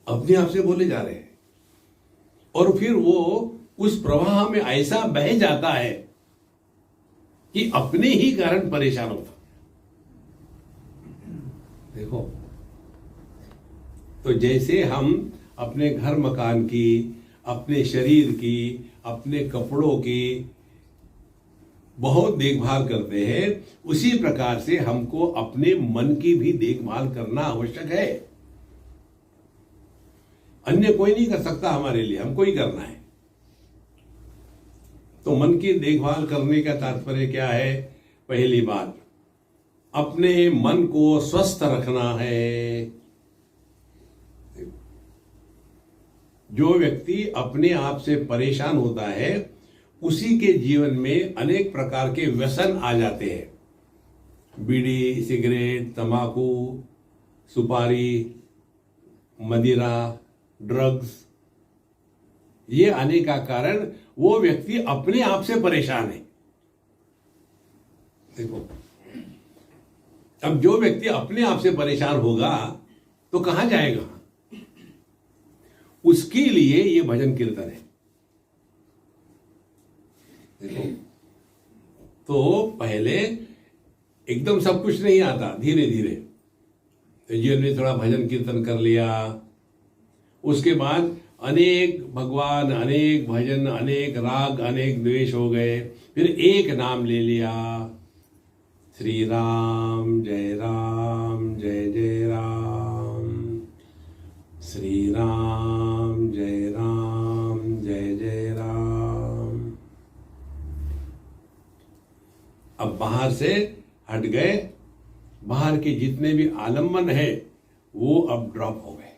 अपने आप से बोले जा रहे हैं, और फिर वो उस प्रवाह में ऐसा बह जाता है कि अपने ही कारण परेशान होता। देखो, तो जैसे हम अपने घर मकान की, अपने शरीर की, अपने कपड़ों की बहुत देखभाल करते हैं, उसी प्रकार से हमको अपने मन की भी देखभाल करना आवश्यक है। अन्य कोई नहीं कर सकता हमारे लिए, हमको ही करना है। तो मन की देखभाल करने का तात्पर्य क्या है? पहली बात, अपने मन को स्वस्थ रखना है। जो व्यक्ति अपने आप से परेशान होता है, उसी के जीवन में अनेक प्रकार के व्यसन आ जाते हैं। बीड़ी, सिगरेट, तंबाकू, सुपारी, मदिरा, ड्रग्स, ये आने का कारण वो व्यक्ति अपने आप से परेशान है। देखो, अब जो व्यक्ति अपने आप से परेशान होगा तो कहां जाएगा? उसके लिए ये भजन कीर्तन है। देखो, तो पहले एकदम सब कुछ नहीं आता, धीरे धीरे तो जीवन में थोड़ा भजन कीर्तन कर लिया, उसके बाद अनेक भगवान, अनेक भजन, अनेक राग, अनेक द्वेष हो गए, फिर एक नाम ले लिया, श्री राम जय जय राम, श्री राम जय जय राम। अब बाहर से हट गए, बाहर के जितने भी आलम्बन है वो अब ड्रॉप हो गए,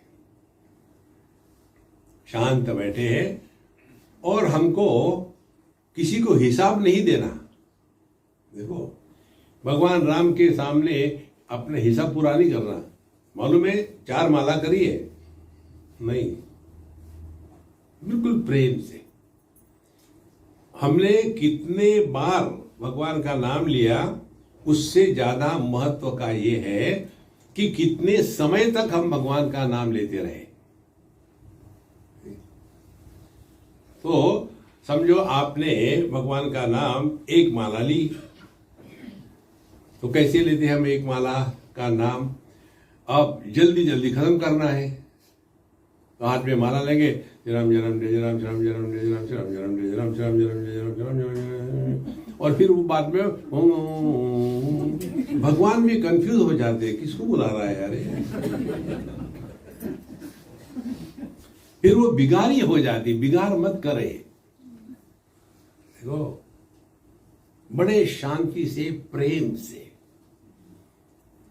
शांत बैठे हैं, और हमको किसी को हिसाब नहीं देना। देखो, भगवान राम के सामने अपने हिसाब पूरा नहीं करना। मालूम है 4 माला करी है? नहीं, बिल्कुल प्रेम से। हमने कितने बार भगवान का नाम लिया, उससे ज्यादा महत्व का ये है कि कितने समय तक हम भगवान का नाम लेते रहे। तो समझो आपने भगवान का नाम 1 माला ली, तो कैसे लेते हैं हम 1 माला का नाम? अब जल्दी जल्दी खत्म करना है, तो हाथ में माला लेंगे, जय राम जय राम जय राम, राम जय राम जय राम, राम जय राम जय राम, राम जय राम जय राम, राम जय राम, और फिर वो बाद में भगवान भी कंफ्यूज हो जाते हैं, किसको बुला रहा है यार? फिर वो बिगाड़ी हो जाती। बिगाड़ मत करे। देखो, बड़े शांति से, प्रेम से,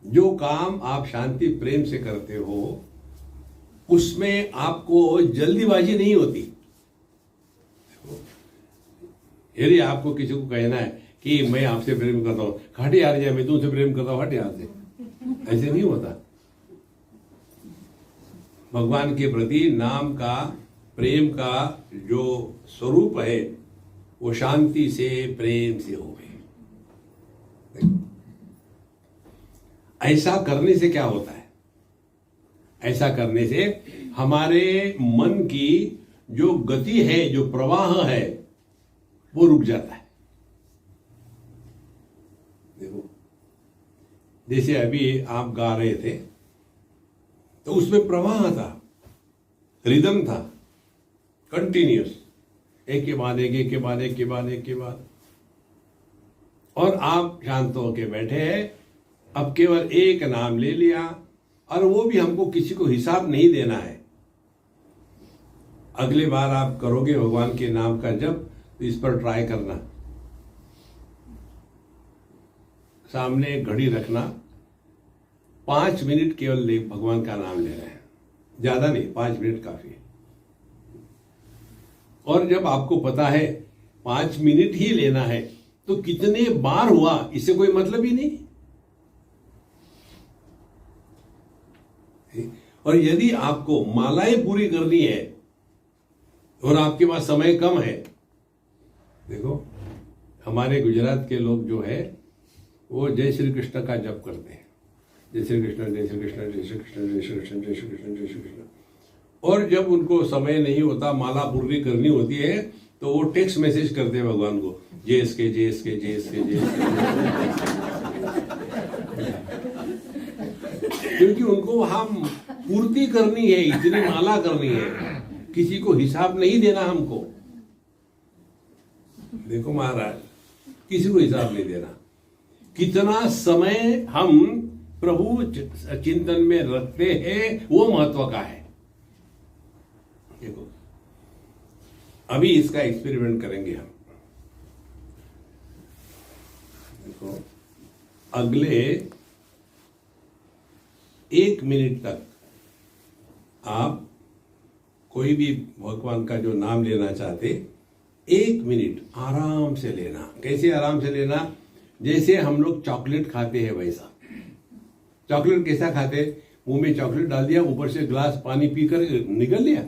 जो काम आप शांति प्रेम से करते हो उसमें आपको जल्दीबाजी नहीं होती। यदि आपको किसी को कहना है कि मैं आपसे प्रेम करता हूं, हट यार, जाए मैं तुमसे प्रेम करता हूं, हट यहाँ से, ऐसे नहीं होता। भगवान के प्रति नाम का, प्रेम का जो स्वरूप है वो शांति से, प्रेम से हो गए। ऐसा करने से क्या होता है? ऐसा करने से हमारे मन की जो गति है, जो प्रवाह है, वो रुक जाता है। देखो, जैसे अभी आप गा रहे थे तो उसमें प्रवाह था, रिदम था, कंटिन्यूस, एक के बाद एक, एक के बाद एक, के बाद एक के बाद, और आप शांत होके बैठे हैं। अब केवल एक नाम ले लिया, और वो भी हमको किसी को हिसाब नहीं देना है। अगली बार आप करोगे भगवान के नाम का जप, तो इस पर ट्राई करना, सामने घड़ी रखना, 5 मिनट केवल भगवान का नाम ले रहे हैं, ज्यादा नहीं, 5 मिनट काफी है। और जब आपको पता है 5 मिनट ही लेना है, तो कितने बार हुआ इससे कोई मतलब ही नहीं। और यदि आपको मालाएं पूरी करनी है और आपके पास समय कम है, देखो हमारे गुजरात के लोग जो है वो जय श्री कृष्ण का जप करते हैं, जय श्री कृष्ण जय श्री कृष्ण जय श्री कृष्ण जय श्री कृष्ण जय श्री कृष्ण जय श्री कृष्ण। और जब उनको समय नहीं होता, माला पूर्ति करनी होती है, तो वो टेक्स्ट मैसेज करते हैं भगवान को, JSK JSK JSK JSK। क्योंकि उनको वहां पूर्ति करनी है, इतनी माला करनी है, किसी को हिसाब नहीं देना हमको। देखो महाराज, किसी को हिसाब नहीं देना, कितना समय हम प्रभु चिंतन में रखते हैं वो महत्व का है। देखो अभी इसका एक्सपेरिमेंट करेंगे हम। देखो अगले 1 मिनट तक आप कोई भी भगवान का जो नाम लेना चाहते, 1 मिनट आराम से लेना। कैसे आराम से लेना? जैसे हम लोग चॉकलेट खाते हैं वैसा। चॉकलेट कैसा खाते? मुंह में चॉकलेट डाल दिया, ऊपर से ग्लास पानी पीकर निकल लिया।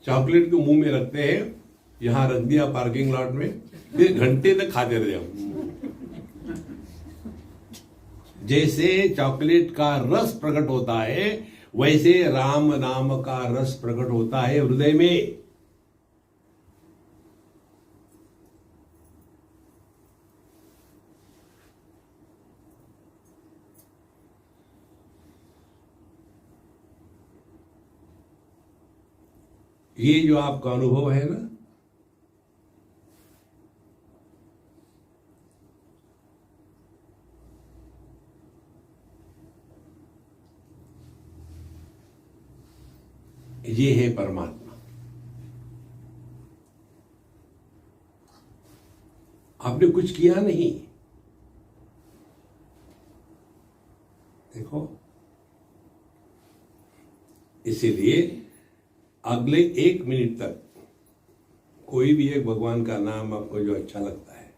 चॉकलेट को मुंह में रखते हैं, यहां रख दिया पार्किंग लॉट में, फिर घंटे तक खाते रहे हम। जैसे चॉकलेट का रस प्रकट होता है, वैसे राम नाम का रस प्रकट होता है हृदय में। ये जो आपका अनुभव है ना, ये है परमात्मा। आपने कुछ किया नहीं। देखो, इसीलिए अगले 1 मिनट तक कोई भी एक भगवान का नाम आपको जो अच्छा लगता है,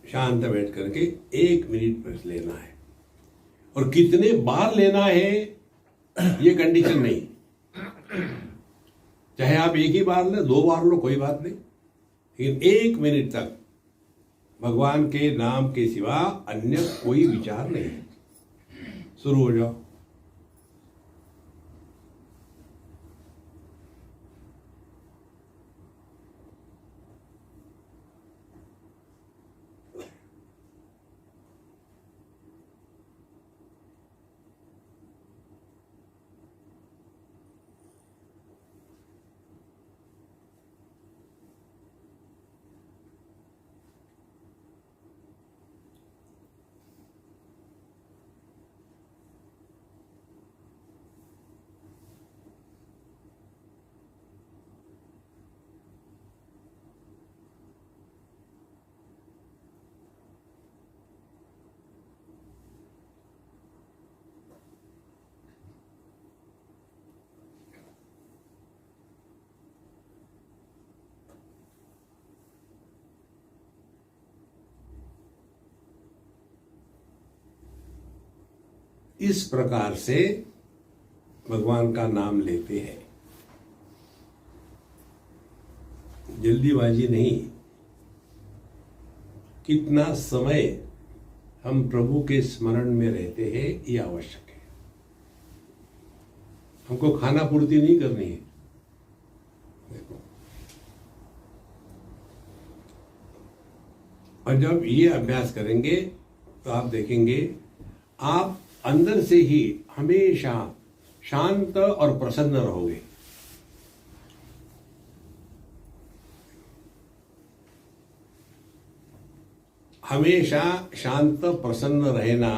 शांत बैठ करके 1 मिनट बस लेना है। और कितने बार लेना है ये कंडीशन नहीं, चाहे आप एक ही बार ले, 2 बार लो, कोई बात नहीं, लेकिन 1 मिनट तक भगवान के नाम के सिवा अन्य कोई विचार नहीं। शुरू हो जाओ। इस प्रकार से भगवान का नाम लेते हैं, जल्दीबाजी नहीं। कितना समय हम प्रभु के स्मरण में रहते हैं ये आवश्यक है। हमको खाना पूर्ति नहीं करनी है। देखो, और जब ये अभ्यास करेंगे तो आप देखेंगे आप अंदर से ही हमेशा शांत और प्रसन्न रहोगे। हमेशा शांत प्रसन्न रहना,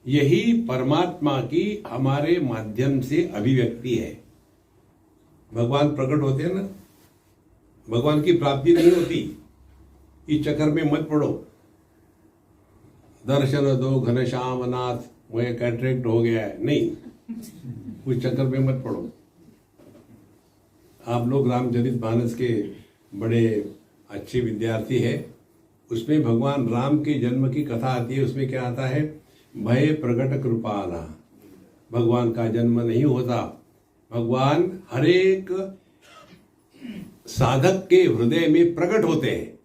यही परमात्मा की हमारे माध्यम से अभिव्यक्ति है। भगवान प्रकट होते हैं ना, भगवान की प्राप्ति नहीं होती। इस चक्कर में मत पड़ो, दर्शन दो घनश्याम नाथ, मुझे कैटरेक्ट हो गया है, नहीं, उस चक्कर में मत पड़ो। आप लोग रामचरितमानस के बड़े अच्छे विद्यार्थी हैं। उसमें भगवान राम के जन्म की कथा आती है। उसमें क्या आता है? भय प्रकट कृपाला। भगवान का जन्म नहीं होता, भगवान हर एक साधक के हृदय में प्रकट होते हैं।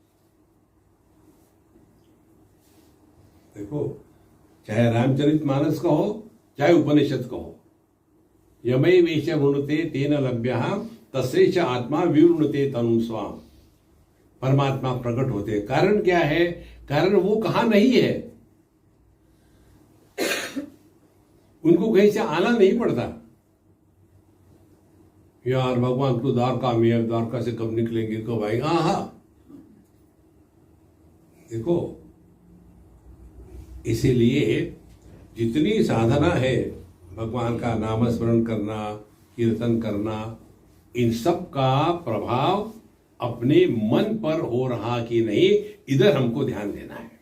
देखो, चाहे रामचरितमानस का हो, चाहे उपनिषद का हो, यमय वेश वृणुते तेन लभ्य तस्यैष आत्मा विवृणुते तनुं स्वाम। परमात्मा प्रकट होते। कारण क्या है? कारण वो कहां नहीं है, उनको कहीं से आना नहीं पड़ता। यार भगवान तो द्वारका में है, द्वारका से कब निकलेंगे, कब आएंगे? हाँ, देखो, इसीलिए जितनी साधना है, भगवान का नामस्मरण करना, कीर्तन करना, इन सब का प्रभाव अपने मन पर हो रहा कि नहीं, इधर हमको ध्यान देना है।